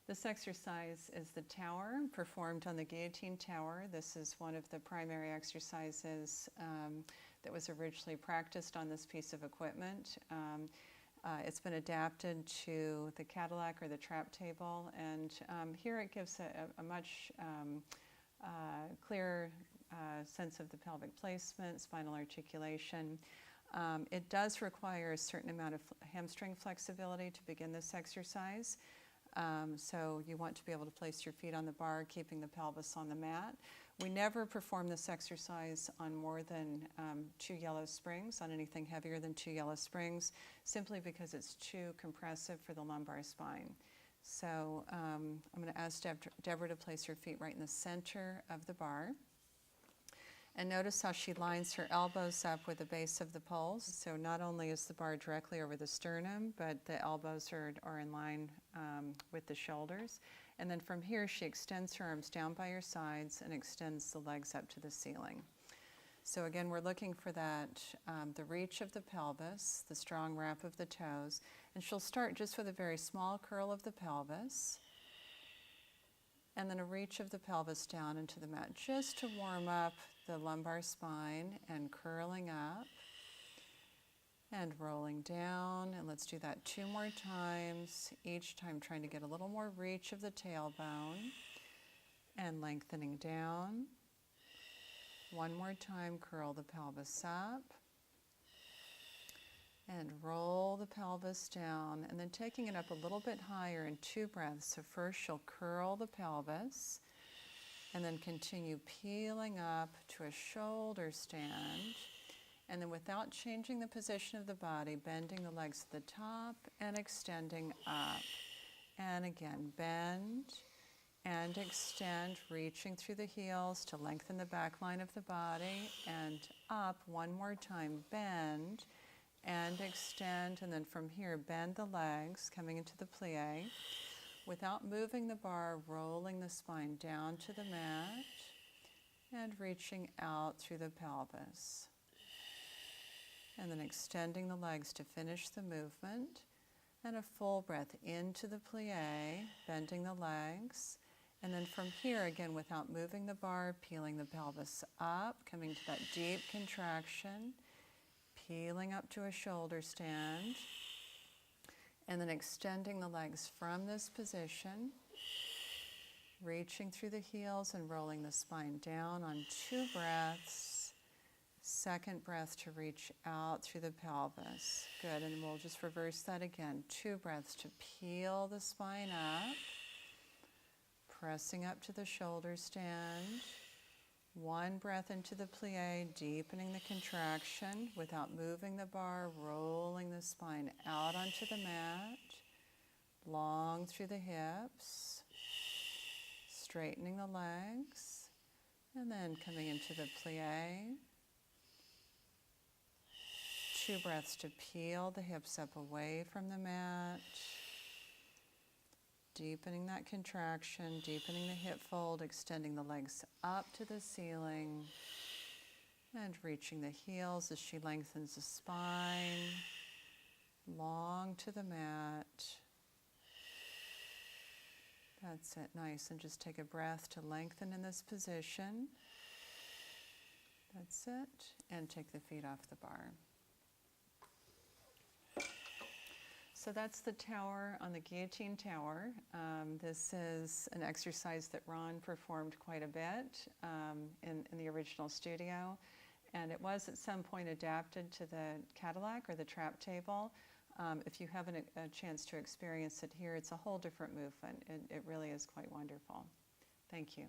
This exercise is the tower, performed on the Guillotine tower. This is one of the primary exercises that was originally practiced on this piece of equipment. It's been adapted to the Cadillac or the trap table, and here it gives a much clearer sense of the pelvic placement, spinal articulation. It does require a certain amount of hamstring flexibility to begin this exercise. So you want to be able to place your feet on the bar, keeping the pelvis on the mat. We never perform this exercise on more than 2 yellow springs, on anything heavier than 2 yellow springs, simply because it's too compressive for the lumbar spine. So I'm going to ask Deborah to place her feet right in the center of the bar. And notice how she lines her elbows up with the base of the poles. So not only is the bar directly over the sternum, but the elbows are in line with the shoulders. And then from here, she extends her arms down by her sides and extends the legs up to the ceiling. So again, we're looking for that, the reach of the pelvis, the strong wrap of the toes. And she'll start just with a very small curl of the pelvis, and then a reach of the pelvis down into the mat, just to warm up the lumbar spine, and curling up and rolling down. And let's do that 2 more times, each time trying to get a little more reach of the tailbone and lengthening down. 1 more time, curl the pelvis up and roll the pelvis down, and then taking it up a little bit higher in 2 breaths. So first she'll curl the pelvis and then continue peeling up to a shoulder stand, and then without changing the position of the body, bending the legs at the top and extending up. And again, bend and extend, reaching through the heels to lengthen the back line of the body, and up 1 more time, bend and extend, and then from here, bend the legs, coming into the plie, without moving the bar, rolling the spine down to the mat and reaching out through the pelvis. And then extending the legs to finish the movement, and a full breath into the plie, bending the legs. And then from here, again, without moving the bar, peeling the pelvis up, coming to that deep contraction, peeling up to a shoulder stand, and then extending the legs from this position, reaching through the heels and rolling the spine down on 2 breaths. Second breath to reach out through the pelvis. Good, and we'll just reverse that again. 2 breaths to peel the spine up, pressing up to the shoulder stand. 1 breath into the plie, deepening the contraction without moving the bar, rolling the spine out onto the mat, long through the hips, straightening the legs, and then coming into the plie. 2 breaths to peel the hips up away from the mat, deepening that contraction, deepening the hip fold, extending the legs up to the ceiling, and reaching the heels as she lengthens the spine, long to the mat. That's it, nice. And just take a breath to lengthen in this position. That's it. And take the feet off the bar. So that's the tower on the Guillotine tower. This is an exercise that Ron performed quite a bit in the original studio, and it was at some point adapted to the Cadillac or the trap table. If you haven't a chance to experience it here, it's a whole different movement. It really is quite wonderful. Thank you.